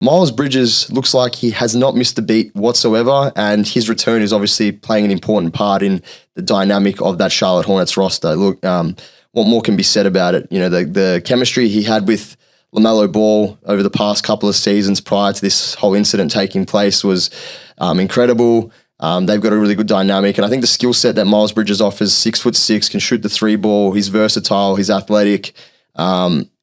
Miles Bridges looks like he has not missed a beat whatsoever, and his return is obviously playing an important part in the dynamic of that Charlotte Hornets roster. Look, what more can be said about it? The chemistry he had with Lamelo Ball over the past couple of seasons prior to this whole incident taking place was incredible. They've got a really good dynamic, and I think the skill set that Miles Bridges offers, 6'6", can shoot the three ball. He's versatile. He's athletic.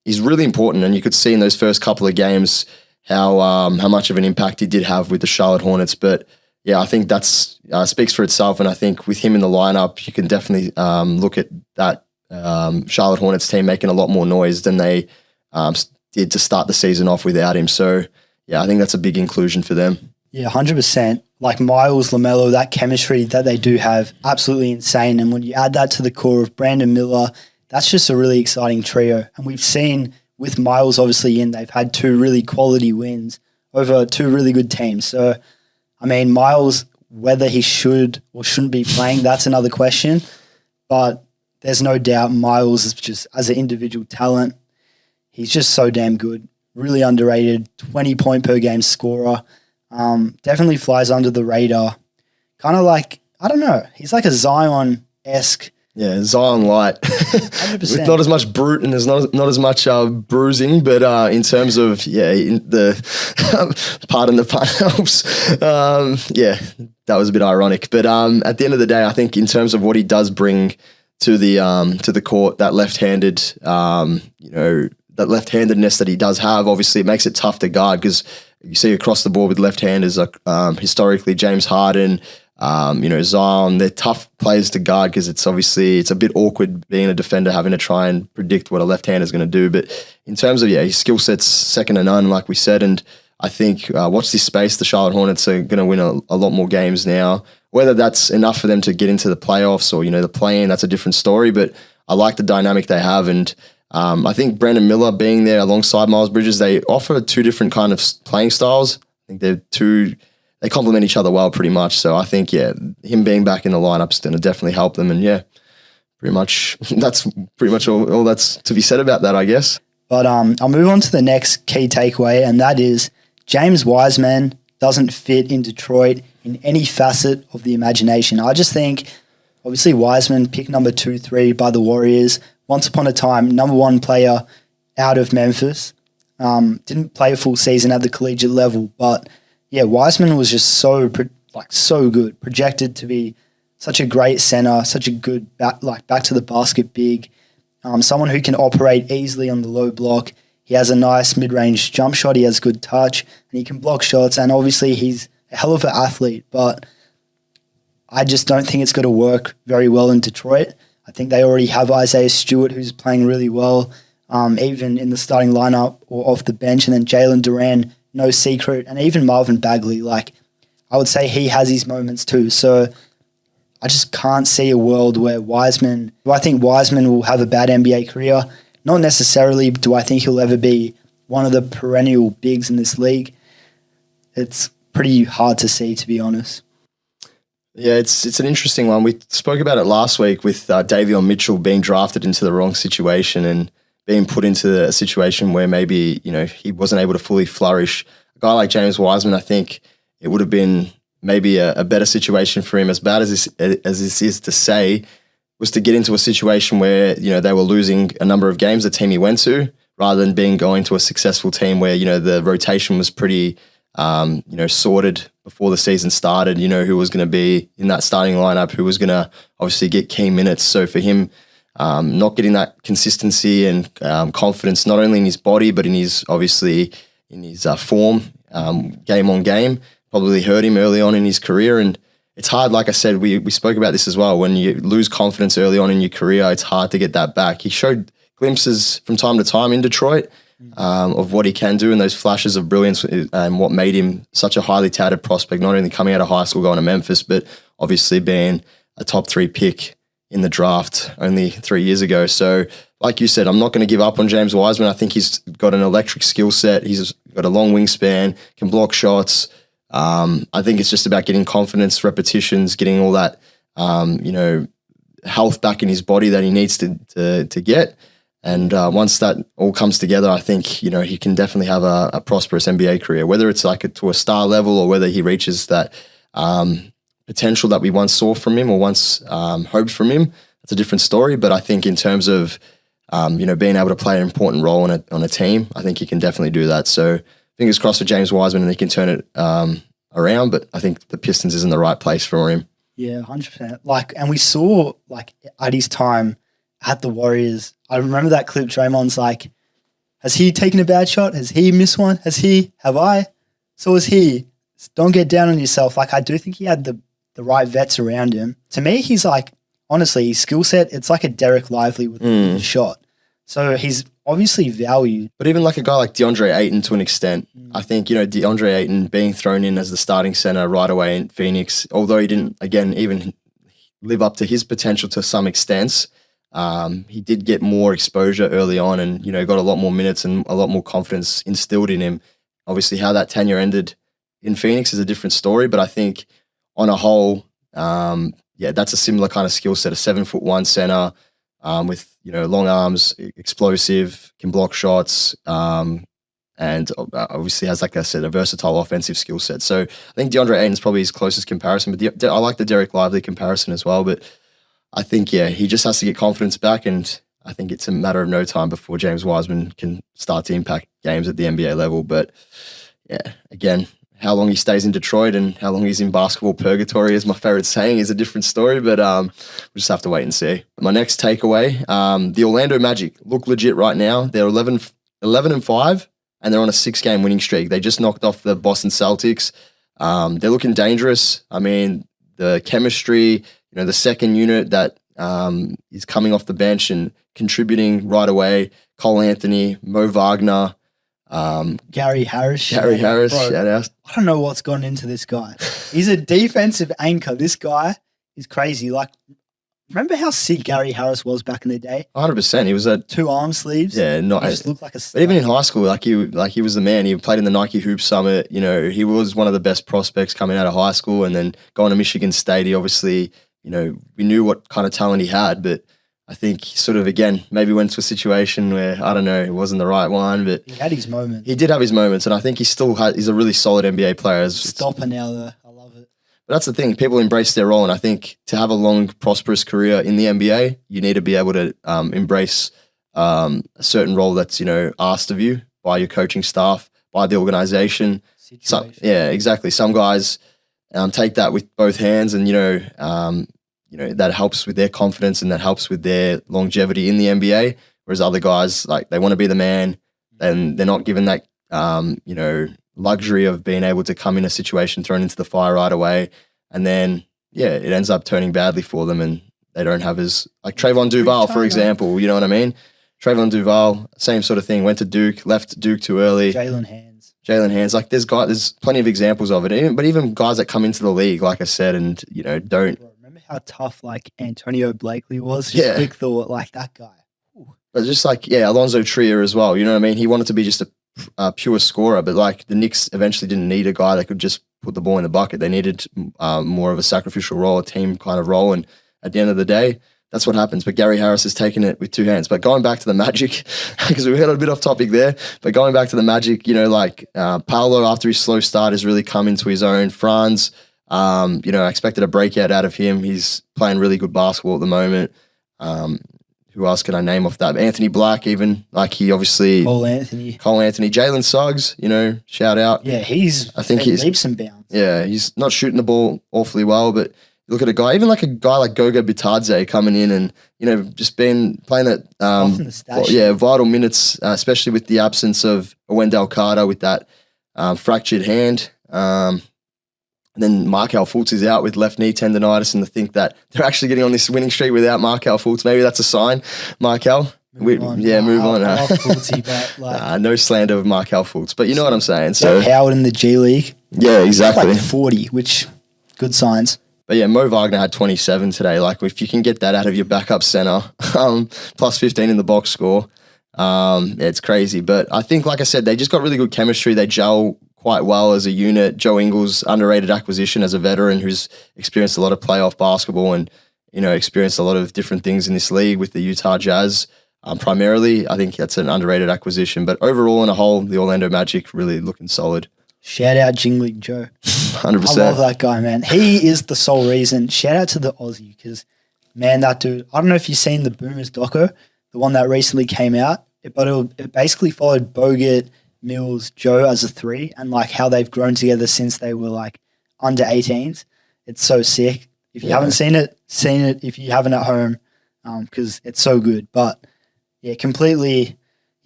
He's really important, and you could see in those first couple of games how much of an impact he did have with the Charlotte Hornets. But yeah, I think that's speaks for itself, and I think with him in the lineup, you can definitely look at that Charlotte Hornets team making a lot more noise than they did to start the season off without him. So yeah, I think that's a big inclusion for them. Yeah, 100%. Like Miles, Lamelo, that chemistry that they do have, absolutely insane. And when you add that to the core of Brandon Miller, that's just a really exciting trio. And we've seen with Miles obviously they've had 2 really quality wins over 2 really good teams. So, I mean, Miles, whether he should or shouldn't be playing, that's another question. But there's no doubt Miles is just, as an individual talent, he's just so damn good. Really underrated, 20-point-per-game scorer. Definitely flies under the radar. Kind of like, I don't know, he's like a Zion-esque. Yeah, Zion light. 100%. With not as much brute and there's not as much bruising, but in terms of, pardon the pun helps. That was a bit ironic. But at the end of the day, I think in terms of what he does bring to the court, that left-handed, that left-handedness that he does have, obviously it makes it tough to guard because you see across the board with left-handers, historically James Harden, Zion, they're tough players to guard because it's a bit awkward being a defender having to try and predict what a left-hander is going to do. But in terms of, his skill set's second to none, like we said, and I think watch this space, the Charlotte Hornets are going to win a lot more games now. Whether that's enough for them to get into the playoffs or, the play-in, that's a different story, but I like the dynamic they have, and I think Brandon Miller being there alongside Miles Bridges, they offer 2 different kind of playing styles. I think they complement each other well pretty much. So I think, him being back in the lineup is going to definitely help them. And that's pretty much all that's to be said about that, I guess. But I'll move on to the next key takeaway, and that is James Wiseman doesn't fit in Detroit in any facet of the imagination. I just think, obviously, Wiseman, pick number 2, 3 by the Warriors, once upon a time, number 1 player out of Memphis. Didn't play a full season at the collegiate level, but Wiseman was just so good, projected to be such a great center, such a good back to the basket big, someone who can operate easily on the low block. He has a nice mid-range jump shot. He has good touch, and he can block shots. And obviously, he's a hell of an athlete, but I just don't think it's going to work very well in Detroit. I think they already have Isaiah Stewart, who's playing really well, even in the starting lineup or off the bench. And then Jalen Duran, no secret. And even Marvin Bagley, I would say he has his moments too. So I just can't see a world where I think Wiseman will have a bad NBA career. Not necessarily do I think he'll ever be one of the perennial bigs in this league. It's pretty hard to see, to be honest. Yeah, it's an interesting one. We spoke about it last week with Davion Mitchell being drafted into the wrong situation and being put into a situation where maybe, he wasn't able to fully flourish. A guy like James Wiseman, I think it would have been maybe a better situation for him, as bad as this is to say, was to get into a situation where, they were losing a number of games, the team he went to, rather than going to a successful team where, the rotation was pretty, sorted before the season started, who was going to be in that starting lineup, who was going to obviously get key minutes. So for him, not getting that consistency and confidence, not only in his body, but in his form, game on game, probably hurt him early on in his career. And it's hard, like I said, we spoke about this as well. When you lose confidence early on in your career, it's hard to get that back. He showed glimpses from time to time in Detroit of what he can do and those flashes of brilliance and what made him such a highly touted prospect, not only coming out of high school going to Memphis, but obviously being a top 3 pick in the draft only 3 years ago. So like you said, I'm not going to give up on James Wiseman. I think he's got an electric skill set. He's got a long wingspan, can block shots. I think it's just about getting confidence, repetitions, getting all that, health back in his body that he needs to get. And once that all comes together, I think, you know, he can definitely have a prosperous NBA career, whether it's like to a star level or whether he reaches that potential that we once saw from him or once hoped from him. That's a different story. But I think in terms of, you know, being able to play an important role on a team, I think he can definitely do that. So fingers crossed for James Wiseman and he can turn it around. But I think the Pistons is in the right place for him. Yeah, 100%. Like, and we saw like at his time at the Warriors, I remember that clip. Draymond's like, has he taken a bad shot? Has he missed one? Have I? So has he. Don't get down on yourself. Like, I do think he had the right vets around him. To me, he's like, honestly, his skill set, it's like a Derek Lively with a shot. So he's obviously valued. But even like a guy like DeAndre Ayton to an extent, I think, you know, DeAndre Ayton being thrown in as the starting center right away in Phoenix, although he didn't, again, even live up to his potential to some extent, he did get more exposure early on and, you know, got a lot more minutes and a lot more confidence instilled in him. Obviously, how that tenure ended in Phoenix is a different story, but I think on a whole, yeah, that's a similar kind of skill set, a 7'1" center with, you know, long arms, explosive, can block shots, and obviously has, like I said, a versatile offensive skill set. So I think DeAndre Ayton's probably his closest comparison, but I like the Derek Lively comparison as well. But I think, yeah, he just has to get confidence back, and I think it's a matter of no time before James Wiseman can start to impact games at the NBA level. But yeah, again, how long he stays in Detroit and how long he's in basketball purgatory, is my favorite saying, is a different story, but we'll just have to wait and see. My next takeaway, the Orlando Magic look legit right now. They're 11-5, and they're on a 6-game winning streak. They just knocked off the Boston Celtics. They're looking dangerous. I mean, the chemistry, you know, the second unit that is coming off the bench and contributing right away, Cole Anthony, Mo Wagner, Gary Harris. Shout out. I don't know what's gone into this guy. He's a defensive anchor. This guy is crazy. Like, remember how sick Gary Harris was back in the day? 100%. He was at 2 arm sleeves. Yeah, he just looked like a star. But even in high school, he was the man. He played in the Nike Hoop Summit. You know, he was one of the best prospects coming out of high school, and then going to Michigan State. He obviously, you know, we knew what kind of talent he had, but I think he sort of, again, maybe went to a situation where, I don't know, it wasn't the right one, but he had his moments. He did have his moments, and I think he's a really solid NBA player. Stopper now, though. I love it. But that's the thing. People embrace their role, and I think to have a long, prosperous career in the NBA, you need to be able to embrace a certain role that's, you know, asked of you by your coaching staff, by the organization. Yeah, exactly. Some guys take that with both hands, and, you know, that helps with their confidence and that helps with their longevity in the NBA. Whereas other guys, like, they want to be the man, and they're not given that, you know, luxury of being able to come in a situation thrown into the fire right away. And then, yeah, it ends up turning badly for them, and they don't have like Trayvon Duval, for example, you know what I mean? Trayvon Duval, same sort of thing, went to Duke, left Duke too early. Jalen Hands. Like, there's plenty of examples of it. But even guys that come into the league, like I said, and, you know, don't. Remember how tough, like, Antonio Blakely was? Just quick thought, like, that guy. Ooh. But just like, yeah, Alonzo Trier as well. You know what I mean? He wanted to be just a pure scorer, but like the Knicks eventually didn't need a guy that could just put the ball in the bucket. They needed more of a sacrificial role, a team kind of role. And at the end of the day, that's what happens. But Gary Harris has taken it with 2 hands. But going back to the Magic, because we got a bit off topic there, but going back to the Magic, you know, like Paolo, after his slow start, has really come into his own. Franz, you know, I expected a breakout out of him. He's playing really good basketball at the moment. Who else can I name off that? Anthony Black, even, like, he obviously... Cole Anthony. Jalen Suggs, you know, shout out. Yeah, he's leaps and bounds. Yeah, he's not shooting the ball awfully well, but look at a guy like Goga Bitadze coming in and, you know, just playing that vital minutes, especially with the absence of Wendell Carter with that fractured hand. And then Markelle Fultz is out with left knee tendonitis, and to think that they're actually getting on this winning streak without Markelle Fultz, maybe that's a sign. Markelle, move on. I love Fultzy, but like, no slander of Markelle Fultz, but you know what I'm saying. So Howard in the G League, yeah, exactly, like 40, which good signs. But yeah, Mo Wagner had 27 today. Like, if you can get that out of your backup center, plus 15 in the box score, it's crazy. But I think, like I said, they just got really good chemistry. They gel quite well as a unit. Joe Ingles, underrated acquisition as a veteran who's experienced a lot of playoff basketball and, you know, experienced a lot of different things in this league with the Utah Jazz. primarily. I think that's an underrated acquisition. But overall, in a whole, the Orlando Magic really looking solid. Shout out Jingling Joe. 100%. I love that guy, man. He is the sole reason. Shout out to the Aussie because, man, that dude, I don't know if you've seen the Boomers doco, the one that recently came out, but it basically followed Bogut, Mills, Joe as a three and like how they've grown together since they were like under 18s. It's so sick. If you haven't seen it if you haven't at home because it's so good. But, yeah, completely,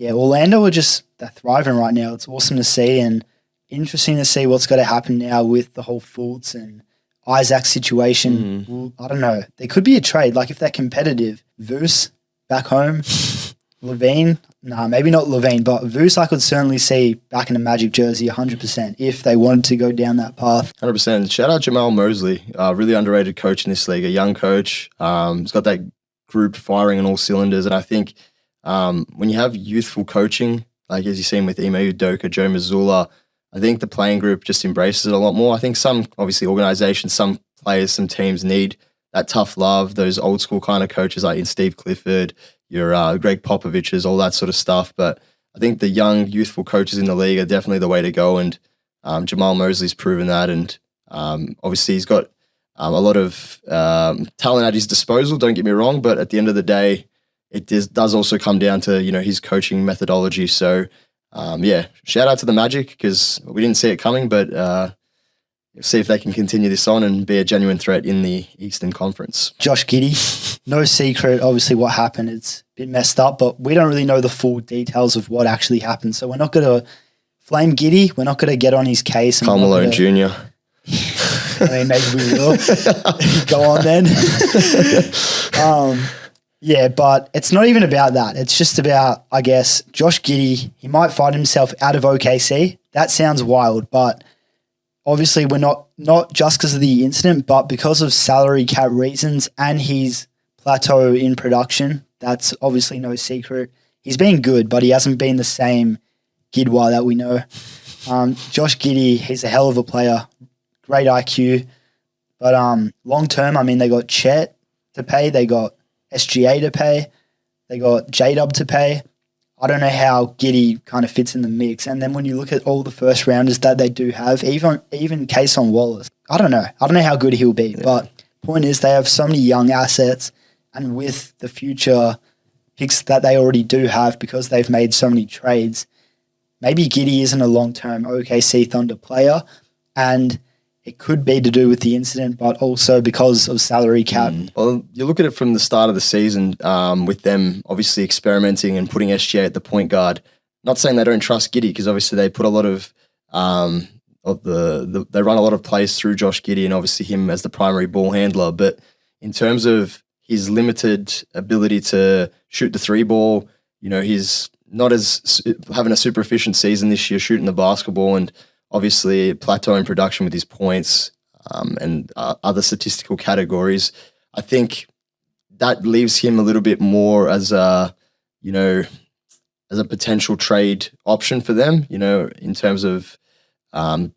Orlando they're thriving right now. It's awesome to see and interesting to see what's got to happen now with the whole Fultz and Isaac situation. Well, I don't know. There could be a trade. Like if they're competitive, Vus back home, Levine. Nah, maybe not Levine, but Vus I could certainly see back in a Magic jersey 100% if they wanted to go down that path. 100%. Shout out Jamal Mosley, really underrated coach in this league, a young coach. He's got that group firing on all cylinders. And I think when you have youthful coaching, like as you've seen with Ime Udoka, Joe Mazzulla, I think the playing group just embraces it a lot more. I think some, obviously, organizations, some players, some teams need that tough love, those old school kind of coaches like in Steve Clifford, your Greg Popovich's, all that sort of stuff. But I think the young, youthful coaches in the league are definitely the way to go. And Jamal Mosley's proven that. And obviously, he's got a lot of talent at his disposal, don't get me wrong. But at the end of the day, it does also come down to, his coaching methodology. So, shout out to the Magic because we didn't see it coming, but see if they can continue this on and be a genuine threat in the Eastern Conference. Josh Giddey, no secret, obviously, what happened. It's a bit messed up, but we don't really know the full details of what actually happened. So we're not going to flame Giddey. We're not going to get on his case. Karl Malone Jr. I mean, maybe we will. Go on then. Yeah, but it's not even about that. It's just about, I guess, Josh Giddey. He might find himself out of OKC. That sounds wild, but obviously we're not just because of the incident, but because of salary cap reasons and his plateau in production. That's obviously no secret. He's been good, but he hasn't been the same Gidwa that we know. Josh Giddey, he's a hell of a player. Great IQ. But long term, I mean, they got Chet to pay. They got SGA to pay. They got J-Dub to pay. I don't know how Giddey kind of fits in the mix. And then when you look at all the first rounders that they do have, even Kayson Wallace, I don't know how good he'll be. Yeah. But point is they have so many young assets, and with the future picks that they already do have because they've made so many trades, maybe Giddey isn't a long-term OKC Thunder player, and it could be to do with the incident, but also because of salary cap. Well, you look at it from the start of the season with them obviously experimenting and putting SGA at the point guard. Not saying they don't trust Giddey because obviously they put a lot of they run a lot of plays through Josh Giddey and obviously him as the primary ball handler. But in terms of his limited ability to shoot the three ball, he's not as having a super efficient season this year shooting the basketball, and obviously plateauing production with his points and other statistical categories. I think that leaves him a little bit more as a potential trade option for them, in terms of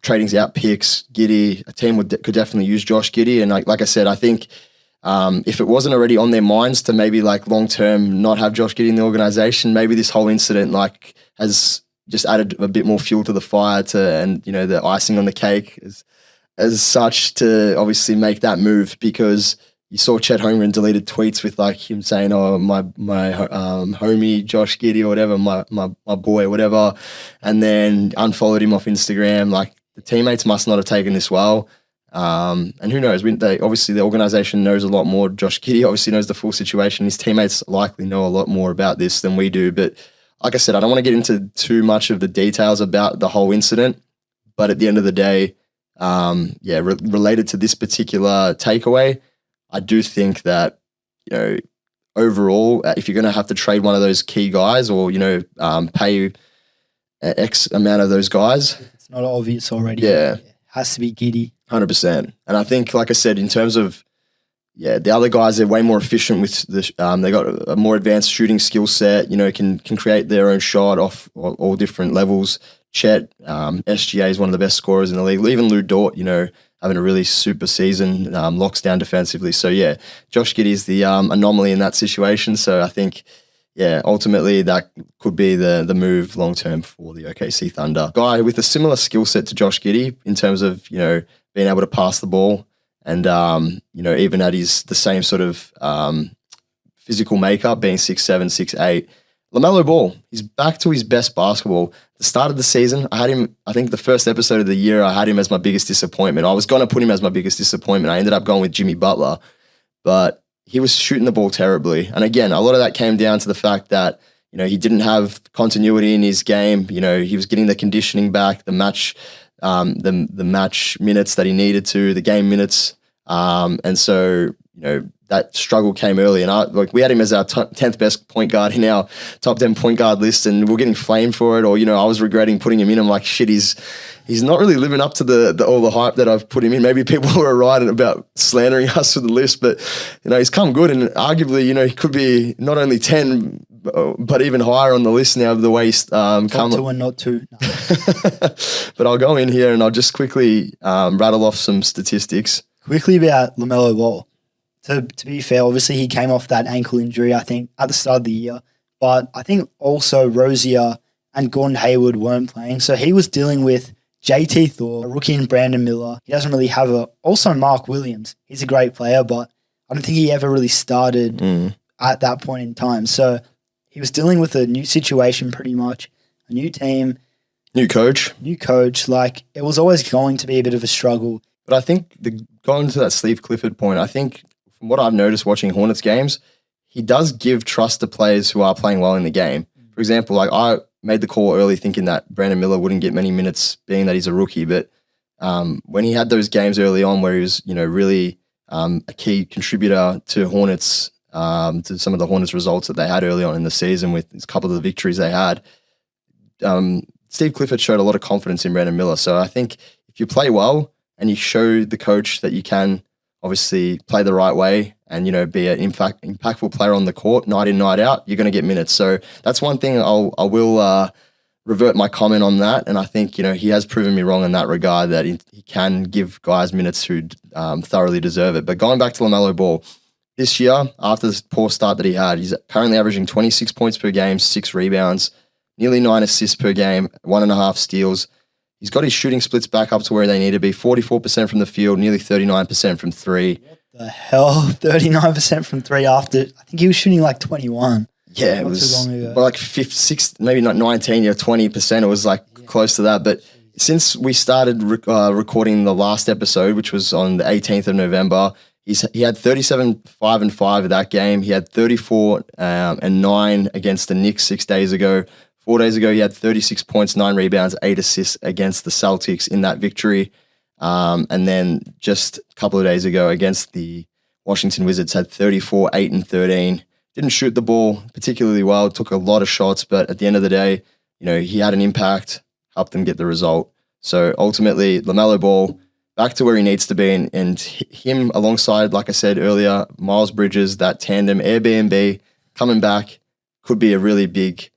trading out picks. Giddey, a team could definitely use Josh Giddey. And like I said, I think if it wasn't already on their minds to maybe like long-term not have Josh Giddey in the organization, maybe this whole incident has just added a bit more fuel to the fire and the icing on the cake as such to obviously make that move, because you saw Chet Holmgren deleted tweets with like him saying, "Oh, my homie Josh Giddey or whatever, my boy, whatever," and then unfollowed him off Instagram. Like the teammates must not have taken this well. And who knows? Obviously the organization knows a lot more. Josh Giddey obviously knows the full situation. His teammates likely know a lot more about this than we do, but like I said, I don't want to get into too much of the details about the whole incident, but at the end of the day, related to this particular takeaway, I do think that, overall, if you're going to have to trade one of those key guys or, pay X amount of those guys. It's not obvious already. Yeah. It has to be Giddey. 100%. And I think, like I said, in terms of, the other guys, they're way more efficient with they got a more advanced shooting skill set, can create their own shot off all different levels. Chet, SGA is one of the best scorers in the league. Even Lou Dort, having a really super season, locks down defensively. So, Josh Giddey is the anomaly in that situation. So I think, yeah, ultimately that could be the move long term for the OKC Thunder. Guy with a similar skill set to Josh Giddey in terms of, being able to pass the ball and, even at the same sort of physical makeup, being 6'7", 6'8". LaMelo Ball, he's back to his best basketball. The start of the season, I had him, I think the first episode of the year, I had him as my biggest disappointment. I was going to put him as my biggest disappointment. I ended up going with Jimmy Butler, but he was shooting the ball terribly. And again, a lot of that came down to the fact that, he didn't have continuity in his game. He was getting the conditioning back, the match minutes that he needed to, the game minutes. And so, that struggle came early, and we had him as our 10th best point guard in our top 10 point guard list, and we're getting flamed for it. Or I was regretting putting him in. I'm like, shit, he's not really living up to all the hype that I've put him in. Maybe people were right about slandering us for the list, but he's come good, and arguably he could be not only 10 but even higher on the list now. The way he's come to and not to. No. But I'll go in here and I'll just quickly rattle off some statistics quickly about LaMelo Ball. To be fair, obviously he came off that ankle injury, I think, at the start of the year. But I think also Rozier and Gordon Hayward weren't playing. So he was dealing with JT Thor, a rookie, and Brandon Miller. He doesn't really have also Mark Williams. He's a great player, but I don't think he ever really started at that point in time. So he was dealing with a new situation pretty much, a new team. New coach. Like, it was always going to be a bit of a struggle. But I think going to that Steve Clifford point, I think from what I've noticed watching Hornets games, he does give trust to players who are playing well in the game. For example, like I made the call early thinking that Brandon Miller wouldn't get many minutes being that he's a rookie, but when he had those games early on where he was, really a key contributor to Hornets, to some of the Hornets results that they had early on in the season with a couple of the victories they had, Steve Clifford showed a lot of confidence in Brandon Miller. So I think if you play well and you show the coach that you can obviously play the right way and, be an impactful player on the court night in, night out, you're going to get minutes. So that's one thing I will revert my comment on that. And I think, he has proven me wrong in that regard, that he can give guys minutes who thoroughly deserve it. But going back to LaMelo Ball, this year, after this poor start that he had, he's currently averaging 26 points per game, 6 rebounds, nearly 9 assists per game, 1.5 steals. He's got his shooting splits back up to where they need to be, 44% from the field, nearly 39% from three. What the hell? 39% from three after, I think he was shooting like 21. Yeah, it was like 6, maybe not 19 or 20%. It was close to that. But since we started recording the last episode, which was on the 18th of November, he had 37, 5 and 5 of that game. He had 34 and 9 against the Knicks 6 days ago. 4 days ago, he had 36 points, 9 rebounds, 8 assists against the Celtics in that victory. And then just a couple of days ago against the Washington Wizards, had 34, 8 and 13. Didn't shoot the ball particularly well, took a lot of shots, but at the end of the day, he had an impact, helped them get the result. So ultimately, LaMelo Ball back to where he needs to be, and him alongside, like I said earlier, Miles Bridges, that tandem, Airbnb, coming back, could be a really big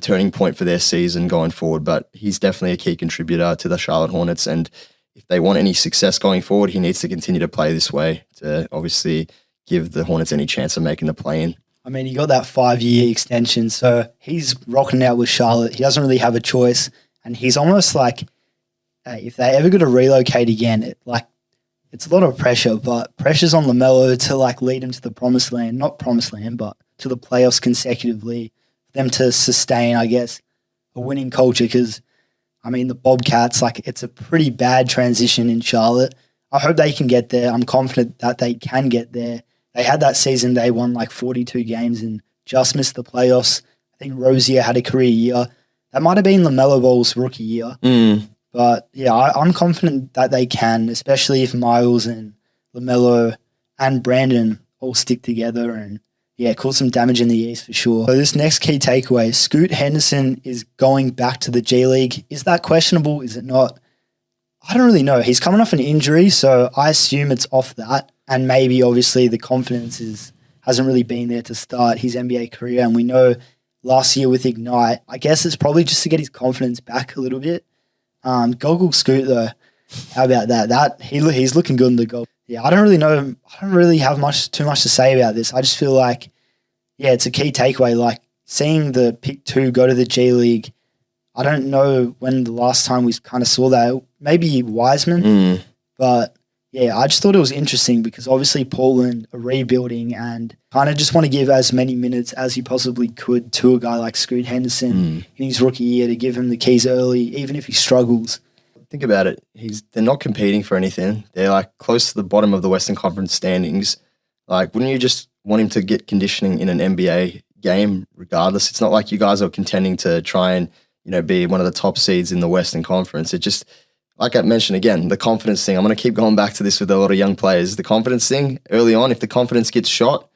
turning point for their season going forward. But he's definitely a key contributor to the Charlotte Hornets, and if they want any success going forward, he needs to continue to play this way to obviously give the Hornets any chance of making the play-in. I mean, he got that 5-year extension, so he's rocking out with Charlotte. He doesn't really have a choice, and he's almost like, if they ever got to relocate again, it's a lot of pressure, but pressure's on LaMelo to lead him to the promised land, not promised land, but to the playoffs consecutively, for them to sustain, I guess, a winning culture, because I mean, the Bobcats, it's a pretty bad transition in Charlotte. I hope they can get there. I'm confident that they can get there. They had that season, they won 42 games and just missed the playoffs. I think Rozier had a career year. That might have been LaMelo Ball's rookie year. But yeah, I'm confident that they can, especially if Miles and LaMelo and Brandon all stick together and cause some damage in the East for sure. So this next key takeaway, Scoot Henderson is going back to the G League. Is that questionable? Is it not? I don't really know. He's coming off an injury, so I assume it's off that. And maybe obviously the confidence hasn't really been there to start his NBA career. And we know last year with Ignite, I guess it's probably just to get his confidence back a little bit. Goggle Scoot though, how about that? He's looking good in the goal. Yeah, I don't really know. I don't really have too much to say about this. I just feel like, yeah, it's a key takeaway. Like seeing the pick 2 go to the G League. I don't know when the last time we kind of saw that. Maybe Wiseman, but yeah, I just thought it was interesting because obviously Portland are rebuilding and kind of just want to give as many minutes as he possibly could to a guy like Scoot Henderson in his rookie year to give him the keys early, even if he struggles. Think about it. They're not competing for anything. They're like close to the bottom of the Western Conference standings. Like, wouldn't you just want him to get conditioning in an NBA game regardless? It's not like you guys are contending to try and, be one of the top seeds in the Western Conference. It just, like I mentioned again, the confidence thing. I'm going to keep going back to this with a lot of young players. The confidence thing early on, if the confidence gets shot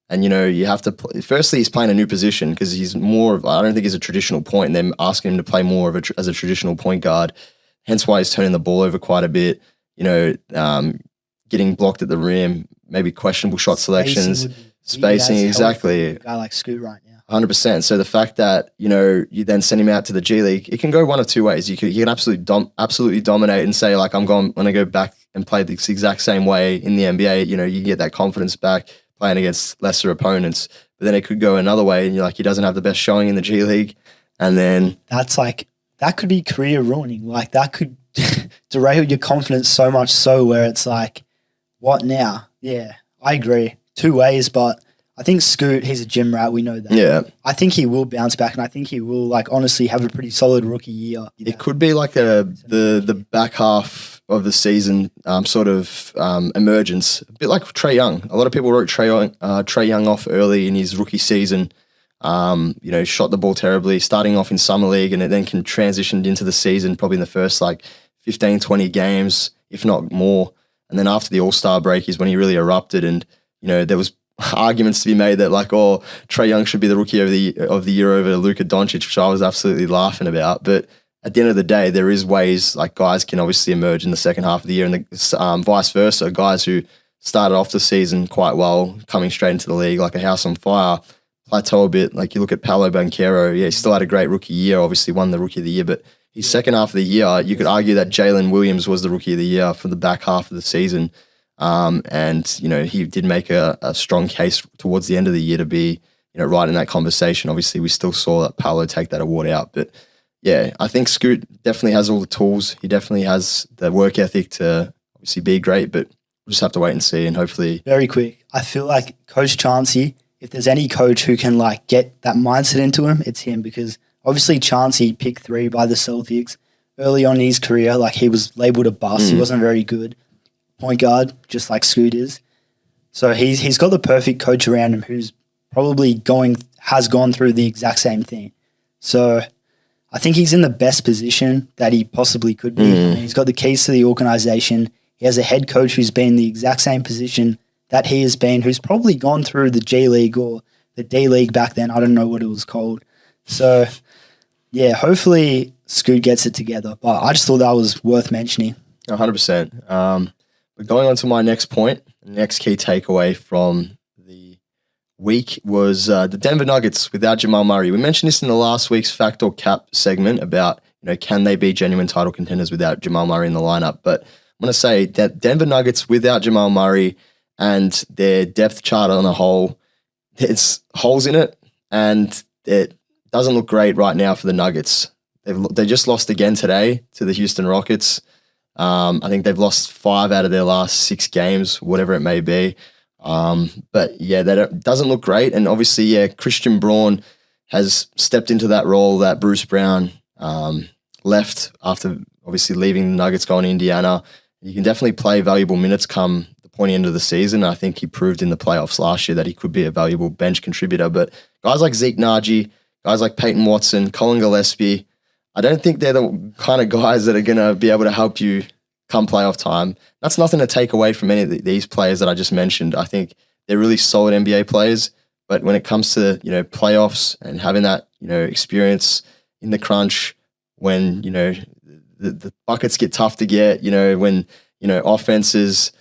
and, you have to play, firstly, he's playing a new position because he's more of, I don't think he's a traditional point. They're asking him to play more of as a traditional point guard. Hence why he's turning the ball over quite a bit, getting blocked at the rim, maybe questionable shot selections, spacing, exactly. A guy like Scoot right now. 100%. So the fact that, you then send him out to the G League, it can go one of two ways. You can absolutely dominate and say, like, I'm going to go back and play this exact same way in the NBA. You get that confidence back playing against lesser opponents. But then it could go another way and you're like, he doesn't have the best showing in the G League. And then that could be career ruining. Like that could derail your confidence so much so where it's like, what now? Yeah, I agree. Two ways, but I think Scoot, he's a gym rat. We know that. Yeah. I think he will bounce back and I think he will honestly have a pretty solid rookie year. It could be like the back half of the season emergence, a bit like Trae Young. A lot of people wrote Trae Young off early in his rookie season. Shot the ball terribly, starting off in summer league, and it then can transition into the season probably in the first 15, 20 games, if not more. And then after the All-Star break is when he really erupted, and there was arguments to be made that Trae Young should be the rookie of the year over Luka Doncic, which I was absolutely laughing about. But at the end of the day, there is ways guys can obviously emerge in the second half of the year, and vice versa. Guys who started off the season quite well, coming straight into the league like a house on fire, plateau a bit. Like you look at Paolo Banchero, he still had a great rookie year, obviously won the rookie of the year, but his second half of the year, you could argue that Jalen Williams was the rookie of the year for the back half of the season. He did make a strong case towards the end of the year to be, right in that conversation. Obviously, we still saw that Paolo take that award out. But yeah, I think Scoot definitely has all the tools. He definitely has the work ethic to obviously be great, but we'll just have to wait and see and hopefully. Very quick. I feel like Coach Chauncey, if there's any coach who can get that mindset into him, it's him, because obviously Chauncey picked 3 by the Celtics early on in his career. He was labeled a bust. He wasn't very good point guard, just like Scoot is. So he's got the perfect coach around him who's probably has gone through the exact same thing. So I think he's in the best position that he possibly could be. I mean, he's got the keys to the organization. He has a head coach who's been in the exact same position that he has been, who's probably gone through the G League or the D League back then. I don't know what it was called. So, yeah, hopefully Scoot gets it together. But I just thought that was worth mentioning. 100%. But going on to my next point, the next key takeaway from the week was the Denver Nuggets without Jamal Murray. We mentioned this in the last week's Fact or Cap segment about, can they be genuine title contenders without Jamal Murray in the lineup? But I'm going to say that Denver Nuggets without Jamal Murray and their depth chart on a whole, there's holes in it, and it doesn't look great right now for the Nuggets. They just lost again today to the Houston Rockets. I think they've lost 5 out of their last 6 games, whatever it may be. But yeah, that doesn't look great. And obviously, yeah, Christian Braun has stepped into that role that Bruce Brown left after obviously leaving the Nuggets, going to Indiana. You can definitely play valuable minutes come the pointy end of the season. I think he proved in the playoffs last year that he could be a valuable bench contributor. But guys like Zeke Naji, guys like Peyton Watson, Colin Gillespie, I don't think they're the kind of guys that are going to be able to help you come playoff time. That's nothing to take away from any of these players that I just mentioned. I think they're really solid NBA players, but when it comes to, playoffs and having that, experience in the crunch, when, the buckets get tough to get, when, offenses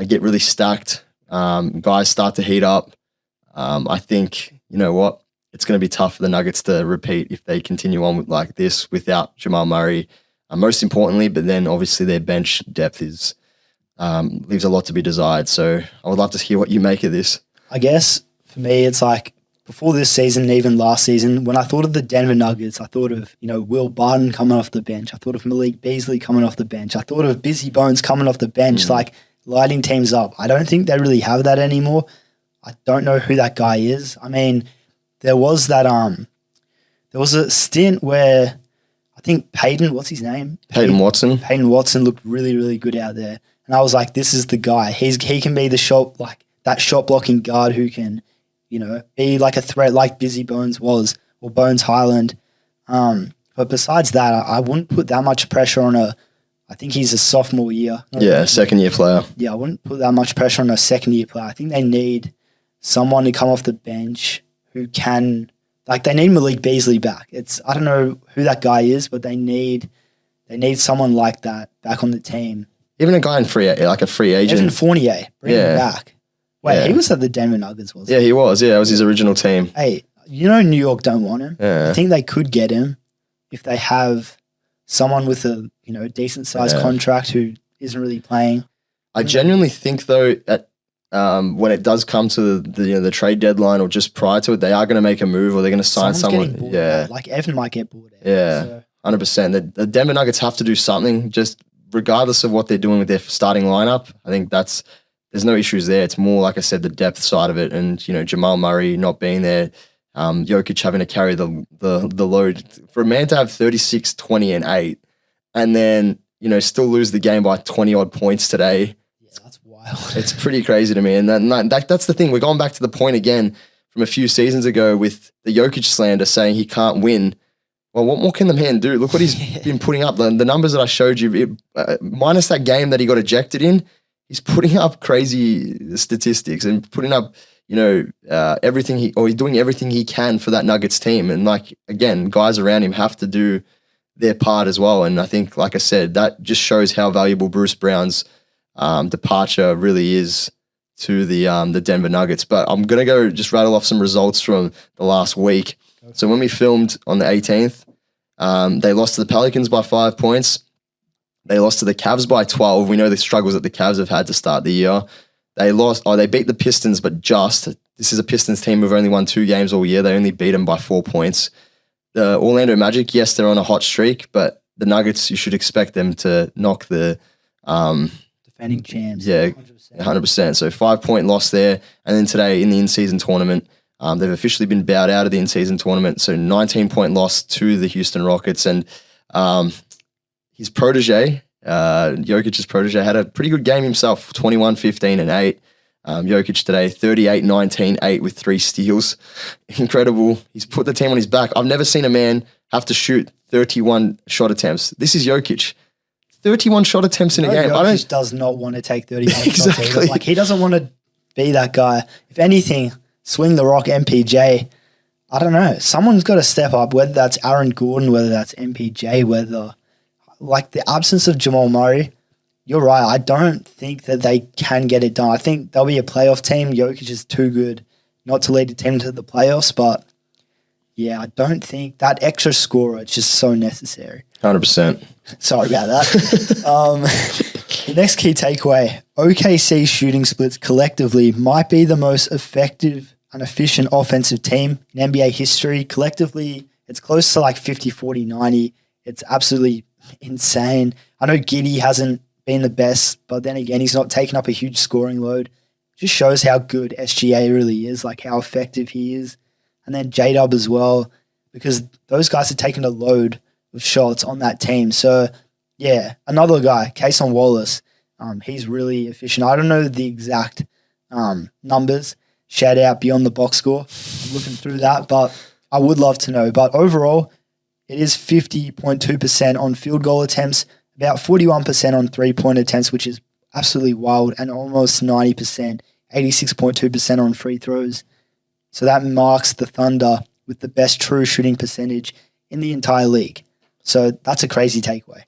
get really stacked, guys start to heat up. I think, it's going to be tough for the Nuggets to repeat if they continue on with like this without Jamal Murray, most importantly, but then obviously their bench depth is leaves a lot to be desired. So I would love to hear what you make of this. I guess for me, it's before this season and even last season, when I thought of the Denver Nuggets, I thought of, Will Barton coming off the bench. I thought of Malik Beasley coming off the bench. I thought of Busy Bones coming off the bench, like lighting teams up. I don't think they really have that anymore. I don't know who that guy is. I mean, there was a stint where I think what's his name? Peyton Watson. Peyton Watson looked really, really good out there. And I was like, this is the guy. He can be the shot blocking guard who can, be like a threat like Busy Bones was, or Bones Highland. But besides that, I wouldn't put that much pressure on I think he's a sophomore year. Second year player. Yeah, I wouldn't put that much pressure on a second year player. I think they need someone to come off the bench who can, they need Malik Beasley back. I don't know who that guy is, but they need someone like that back on the team. Even a guy in a free agent. Evan Fournier, bring him back. Wait, he was at the Denver Nuggets, wasn't he? Yeah, he was. Yeah, it was his original team. Hey, New York don't want him. Yeah. I think they could get him if they have someone with a decent sized contract who isn't really playing. I genuinely think though that when it does come to the trade deadline or just prior to it, they are going to make a move or they're going to sign someone. Yeah, like Evan might get bored. Yeah, 100%. The Denver Nuggets have to do something, just regardless of what they're doing with their starting lineup. I think there's no issues there. It's more, like I said, the depth side of it, and Jamal Murray not being there, Jokic having to carry the load. For a man to have 36, 20, and 8, and then still lose the game by 20 odd points today. Yeah, that's wild. It's pretty crazy to me, and that's the thing. We're going back to the point again from a few seasons ago with the Jokic slander, saying he can't win. Well, what more can the man do? Look what he's been putting up. The numbers that I showed you, minus that game that he got ejected in, he's putting up crazy statistics and putting up, everything he's doing everything he can for that Nuggets team. And again, guys around him have to do their part as well. And I think, like I said, that just shows how valuable Bruce Brown's departure really is to the Denver Nuggets. But I'm going to go just rattle off some results from the last week. So when we filmed on the 18th, they lost to the Pelicans by 5 points. They lost to the Cavs by 12. We know the struggles that the Cavs have had to start the year. They beat the Pistons, but this is a Pistons team who've only won 2 games all year. They only beat them by 4 points. The Orlando Magic, yes, they're on a hot streak, but the Nuggets, you should expect them to knock the defending champs. Yeah, 100%. So 5-point loss there. And then today in the in-season tournament, they've officially been bowed out of the in-season tournament. So 19-point loss to the Houston Rockets. And his protege, Jokic's protege, had a pretty good game himself, 21, 15, and 8. Jokic today, 38, 19, 8 with 3 steals. Incredible. He's put the team on his back. I've never seen a man have to shoot 31 shot attempts. This is Jokic. 31 shot attempts in a game. Jokic does not want to take 31 exactly. shots either. He doesn't want to be that guy. If anything, swing the rock MPJ. I don't know. Someone's got to step up, whether that's Aaron Gordon, whether that's MPJ, whether the absence of Jamal Murray. You're right. I don't think that they can get it done. I think they'll be a playoff team. Jokic is too good not to lead the team to the playoffs, but yeah, I don't think that extra scorer is just so necessary. 100%. Sorry about that. The next key takeaway, OKC shooting splits collectively might be the most effective and efficient offensive team in NBA history. Collectively, it's close to 50, 40, 90. It's absolutely insane. I know Giddey hasn't been the best, but then again, he's not taken up a huge scoring load. Just shows how good SGA really is, how effective he is. And then J-Dub as well, because those guys are taking a load of shots on that team. So, yeah, another guy, Cason Wallace, he's really efficient. I don't know the exact numbers. Shout out beyond the box score. I'm looking through that, but I would love to know. But overall, it is 50.2% on field goal attempts, about 41% on three-point attempts, which is absolutely wild, and almost 90%, 86.2% on free throws. So that marks the Thunder with the best true shooting percentage in the entire league. So that's a crazy takeaway.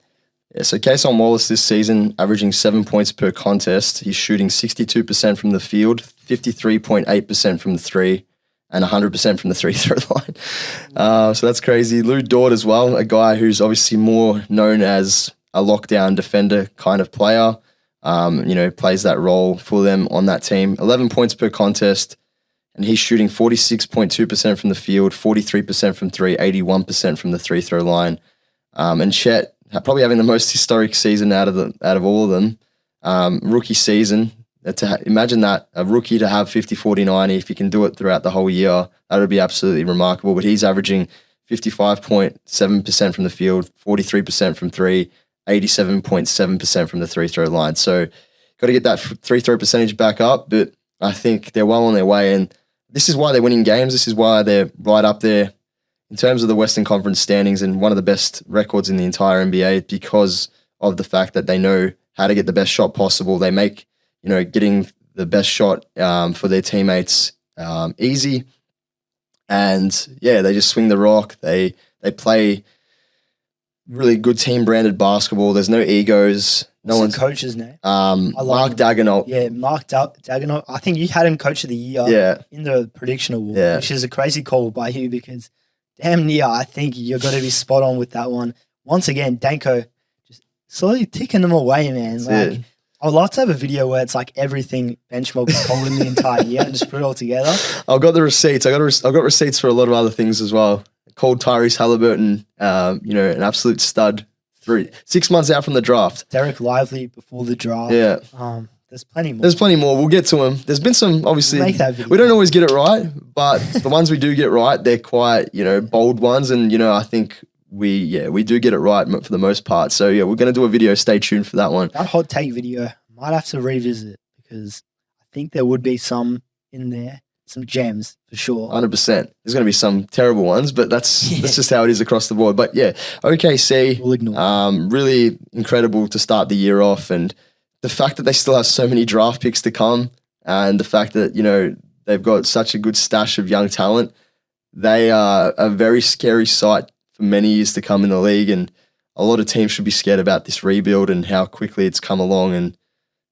Yeah, so Cason Wallace this season, averaging 7 points per contest. He's shooting 62% from the field, 53.8% from the three, and 100% from the free-throw line. So that's crazy. Lou Dort as well, a guy who's obviously more known as a lockdown defender kind of player. Plays that role for them on that team. 11 points per contest and he's shooting 46.2% from the field, 43% from three, 81% from the free throw line. And Chet probably having the most historic season out of all of them. Rookie season. Imagine that, a rookie to have 50, 40, 90, if he can do it throughout the whole year, that would be absolutely remarkable. But he's averaging 55.7% from the field, 43% from three, 87.7% from the free throw line. So got to get that free throw percentage back up, but I think they're well on their way. And this is why they're winning games. This is why they're right up there in terms of the Western Conference standings and one of the best records in the entire NBA, because of the fact that they know how to get the best shot possible. They make, getting the best shot for their teammates easy. And yeah, they just swing the rock. They play really good team branded basketball. There's no egos. No one's coach's name. Mark Daigneault. Yeah, Mark Daigneault. I think you had him coach of the year in the prediction award, which is a crazy call by you because damn near I think you're going to be spot on with that one. Once again, Danko just slowly ticking them away, man. Like, I would love to have a video where it's like everything Benchmark was called in the entire year and just put it all together. I've got the receipts. I've got receipts for a lot of other things as well. Called Tyrese Halliburton, an absolute stud. 6 months out from the draft. Derek Lively before the draft. Yeah. There's plenty more. There's plenty more. We'll get to them. There's been some, obviously, make that video. We don't always get it right, but the ones we do get right, they're quite, bold ones. And, I think we do get it right for the most part. So, yeah, we're going to do a video. Stay tuned for that one. That hot take video, might have to revisit because I think there would be some in there, some gems for sure. 100%. There's going to be some terrible ones, but that's just how it is across the board. But, yeah, OKC, we'll ignore really incredible to start the year off. And the fact that they still have so many draft picks to come and the fact that, they've got such a good stash of young talent, they are a very scary sight for many years to come in the league. And a lot of teams should be scared about this rebuild and how quickly it's come along. And,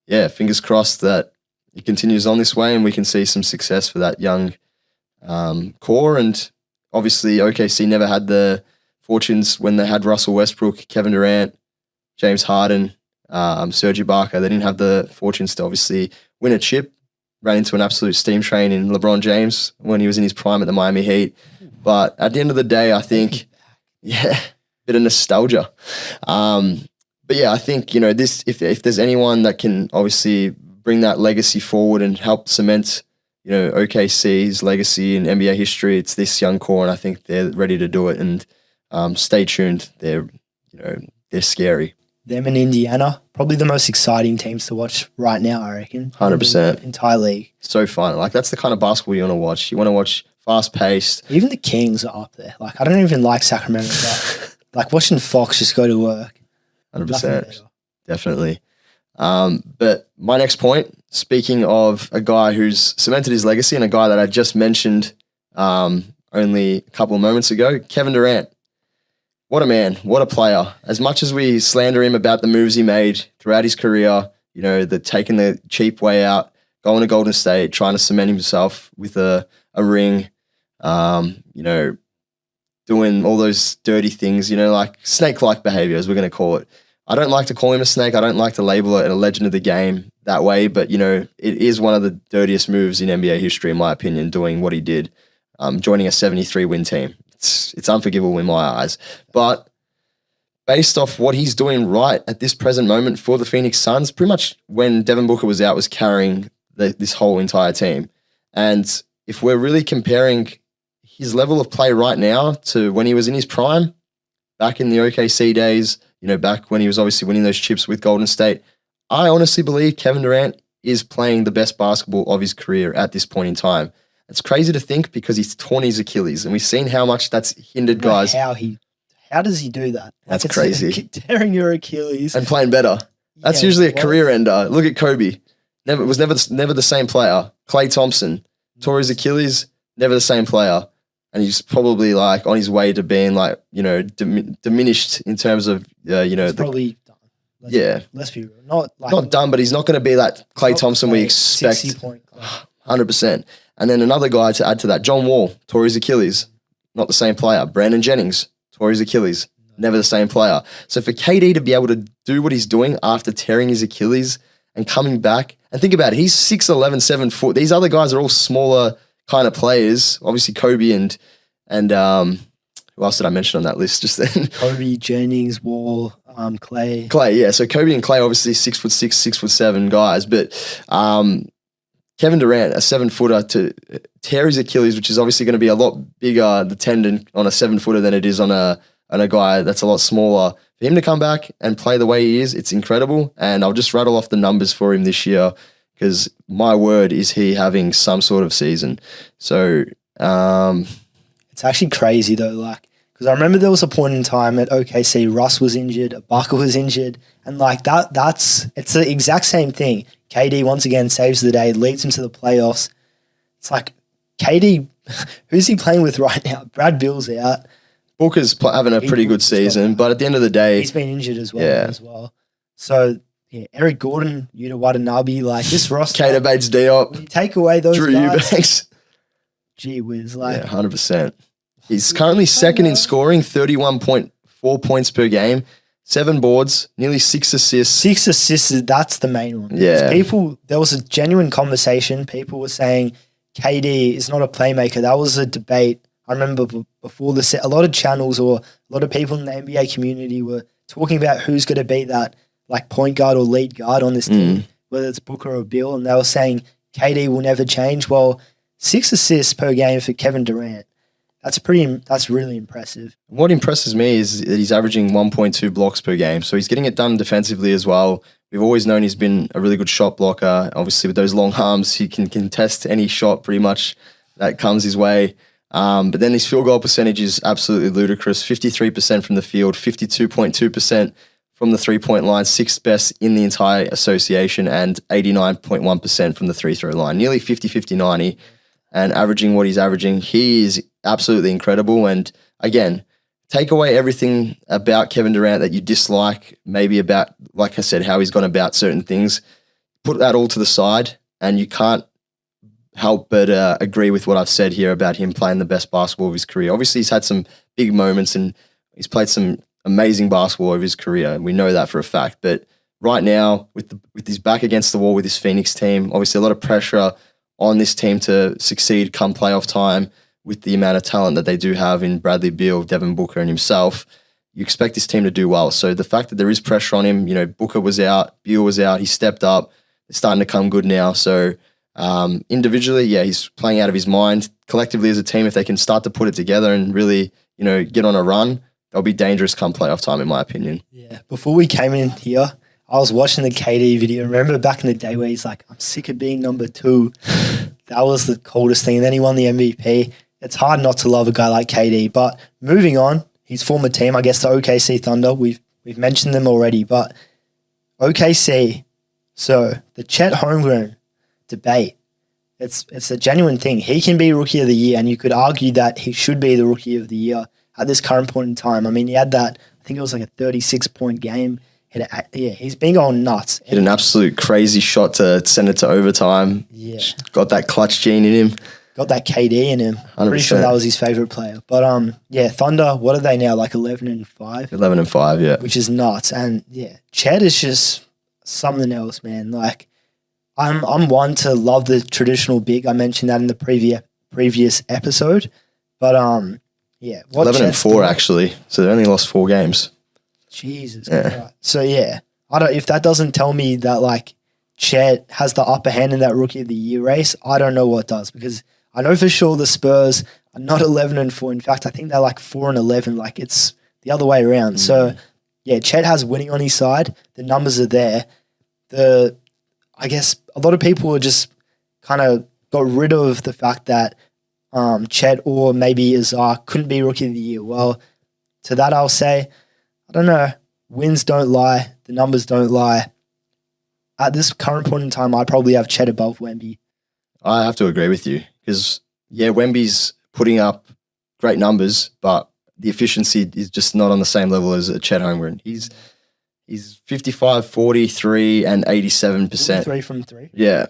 yeah, fingers crossed that it continues on this way and we can see some success for that young core. And obviously OKC never had the fortunes when they had Russell Westbrook, Kevin Durant, James Harden, Serge Ibaka. They didn't have the fortunes to obviously win a chip. Ran into an absolute steam train in LeBron James when he was in his prime at the Miami Heat. But at the end of the day, I think, bit of nostalgia. But yeah, I think, this, if there's anyone that can obviously bring that legacy forward and help cement, OKC's legacy in NBA history, it's this young core, and I think they're ready to do it. And stay tuned. They're scary. Them and Indiana, probably the most exciting teams to watch right now, I reckon. 100%. Entire league. So fun. Like, that's the kind of basketball you want to watch. You want to watch fast-paced. Even the Kings are up there. Like, I don't even like Sacramento, but like watching Fox just go to work. 100%. Definitely. But my next point, speaking of a guy who's cemented his legacy and a guy that I just mentioned only a couple of moments ago, Kevin Durant. What a man. What a player. As much as we slander him about the moves he made throughout his career, the taking the cheap way out, going to Golden State, trying to cement himself with a ring, doing all those dirty things, like snake-like behavior, as we're going to call it. I don't like to call him a snake. I don't like to label it a legend of the game that way, but, it is one of the dirtiest moves in NBA history, in my opinion, doing what he did, joining a 73-win team. It's unforgivable in my eyes. But based off what he's doing right at this present moment for the Phoenix Suns, pretty much when Devin Booker was out, was carrying this whole entire team. And if we're really comparing his level of play right now to when he was in his prime, back in the OKC days, back when he was obviously winning those chips with Golden State, I honestly believe Kevin Durant is playing the best basketball of his career at this point in time. It's crazy to think because he's torn his Achilles, and we've seen how much that's hindered guys. How does he do that? That's crazy. Tearing your Achilles and playing better. That's usually a career ender. Look at Kobe. Never the same player. Klay Thompson tore his Achilles, never the same player, and he's probably like on his way to being like diminished in terms of probably done. Let's be real. Not done, but he's not going to be that Klay Thompson we expect. 100%. And then another guy to add to that, John Wall, tore his Achilles. Not the same player. Brandon Jennings, tore his Achilles. Never the same player. So for KD to be able to do what he's doing after tearing his Achilles and coming back, and think about it, he's 6'11", 7 foot. These other guys are all smaller kind of players. Obviously, Kobe and who else did I mention on that list just then? Kobe, Jennings, Wall, Clay. Clay, yeah. So Kobe and Clay, obviously 6'6", 6'7" guys, but Kevin Durant, a 7-footer, to tear his Achilles, which is obviously going to be a lot bigger, the tendon on a 7-footer than it is on a guy that's a lot smaller. For him to come back and play the way he is, it's incredible. And I'll just rattle off the numbers for him this year because my word is he having some sort of season. So it's actually crazy though, like, because I remember there was a point in time at OKC, Russ was injured, Ibaka was injured, and like it's the exact same thing. KD once again saves the day, leads him to the playoffs. It's like KD, who's he playing with right now? Brad Bill's out. Booker's having a pretty good season, but at the end of the day, he's been injured as well. So yeah, Eric Gordon, Yuta Watanabe, like this roster. Kato Bates Diop. When you take away those Drew guys, Eubanks. Gee whiz, like 100%. He's currently second in scoring, 31.4 points per game, 7 boards, nearly 6 assists. 6 assists, that's the main one. Yeah. There was a genuine conversation. People were saying KD is not a playmaker. That was a debate. I remember before the set, a lot of channels or a lot of people in the NBA community were talking about who's going to be that like point guard or lead guard on this team, whether it's Booker or Bill, and they were saying KD will never change. Well, 6 assists per game for Kevin Durant. That's really impressive. What impresses me is that he's averaging 1.2 blocks per game. So he's getting it done defensively as well. We've always known he's been a really good shot blocker. Obviously, with those long arms, he can contest any shot pretty much that comes his way. But then his field goal percentage is absolutely ludicrous. 53% from the field, 52.2% from the three-point line, 6th best in the entire association, and 89.1% from the free-throw line. Nearly 50-50-90. And averaging what he's averaging, he is absolutely incredible. And again, take away everything about Kevin Durant that you dislike, maybe about, like I said, how he's gone about certain things. Put that all to the side, and you can't help but agree with what I've said here about him playing the best basketball of his career. Obviously, he's had some big moments, and he's played some amazing basketball over his career. We know that for a fact. But right now, with his back against the wall with his Phoenix team, obviously a lot of pressure on this team to succeed come playoff time with the amount of talent that they do have in Bradley Beal, Devin Booker, and himself. You expect this team to do well. So the fact that there is pressure on him, Booker was out, Beal was out, he stepped up. It's starting to come good now. So individually, yeah, he's playing out of his mind. Collectively as a team, if they can start to put it together and really, get on a run, they'll be dangerous come playoff time, in my opinion. Yeah. Before we came in here, I was watching the KD video. Remember back in the day where he's like, I'm sick of being number 2. That was the coldest thing. And then he won the MVP. It's hard not to love a guy like KD. But moving on, his former team, I guess the OKC Thunder, we've mentioned them already. But OKC, so the Chet Holmgren debate, it's a genuine thing. He can be Rookie of the Year, and you could argue that he should be the Rookie of the Year at this current point in time. I mean, he had that, I think it was like a 36-point game. He's been going nuts. Hit an absolute crazy shot to send it to overtime. Yeah. Got that clutch gene in him. Got that KD in him. 100%. Pretty sure that was his favorite player. But Thunder, what are they now? Like 11-5? 11-5, yeah. Which is nuts. And yeah, Chet is just something else, man. Like I'm one to love the traditional big. I mentioned that in the previous episode. But 11-4 actually. So they only lost 4 games. Jesus. Yeah. Right. So yeah, if that doesn't tell me that like Chet has the upper hand in that Rookie of the Year race, I don't know what does, because I know for sure the Spurs are not 11-4. In fact, I think they're like 4-11. Like it's the other way around. So yeah, Chet has winning on his side. The numbers are there. I guess a lot of people are just kind of got rid of the fact that Chet or maybe Azar couldn't be Rookie of the Year. Well, to that I'll say, I don't know. Wins don't lie. The numbers don't lie. At this current point in time, I probably have Chet above Wemby. I have to agree with you because, yeah, Wemby's putting up great numbers, but the efficiency is just not on the same level as Chet Holmgren. He's 55, 43, and 87%. 3 from 3? Yeah.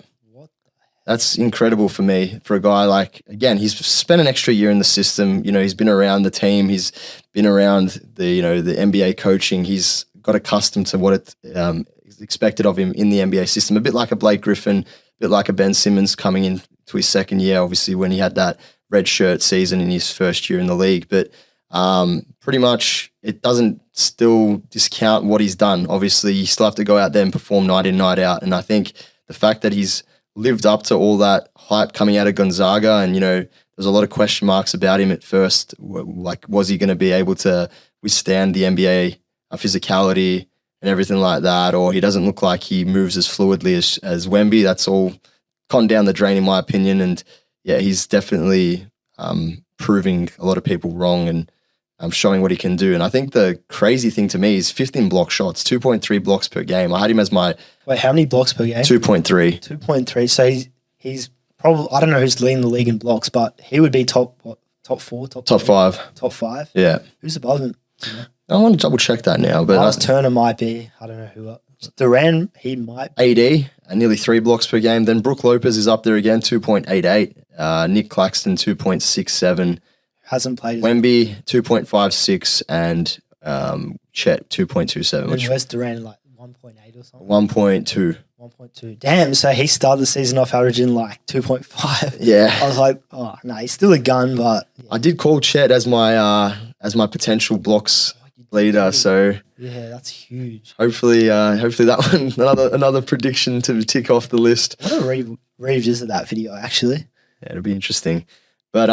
That's incredible for me, for a guy like, again, he's spent an extra year in the system. He's been around the team. He's been around the NBA coaching. He's got accustomed to what is expected of him in the NBA system. A bit like a Blake Griffin, a bit like a Ben Simmons coming in to his second year, obviously when he had that red shirt season in his first year in the league. But pretty much it doesn't still discount what he's done. Obviously, you still have to go out there and perform night in, night out. And I think the fact that he's lived up to all that hype coming out of Gonzaga, and, there's a lot of question marks about him at first. Like, was he going to be able to withstand the NBA physicality and everything like that? Or he doesn't look like he moves as fluidly as Wemby. That's all gone down the drain, in my opinion. And yeah, he's definitely proving a lot of people wrong and showing what he can do. And I think the crazy thing to me is 15 block shots, 2.3 blocks per game. I had him as my... Wait, how many blocks per game? 2.3. 2.3. So he's probably... I don't know who's leading the league in blocks, but he would be top four? Top five. Top five? Yeah. Who's above him? I want to double check that now. But Miles Turner might be... I don't know who... Duran, he might... AD, nearly 3 blocks per game. Then Brook Lopez is up there again, 2.88. Nick Claxton, 2.67. Hasn't played. Wemby, 2.56. And Chet, 2.27. And where's Duran, like 1.8 or something? 1.2. 1.2. Damn, so he started the season off averaging like 2.5. Yeah. I was like, oh, no, he's still a gun, but... Yeah. I did call Chet as my potential blocks leader, so... Yeah, that's huge. Hopefully that one, another prediction to tick off the list. I want to revisit that video, actually. Yeah, it'll be interesting. But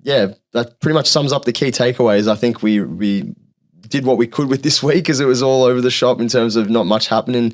yeah, that pretty much sums up the key takeaways. I think we did what we could with this week, as it was all over the shop in terms of not much happening.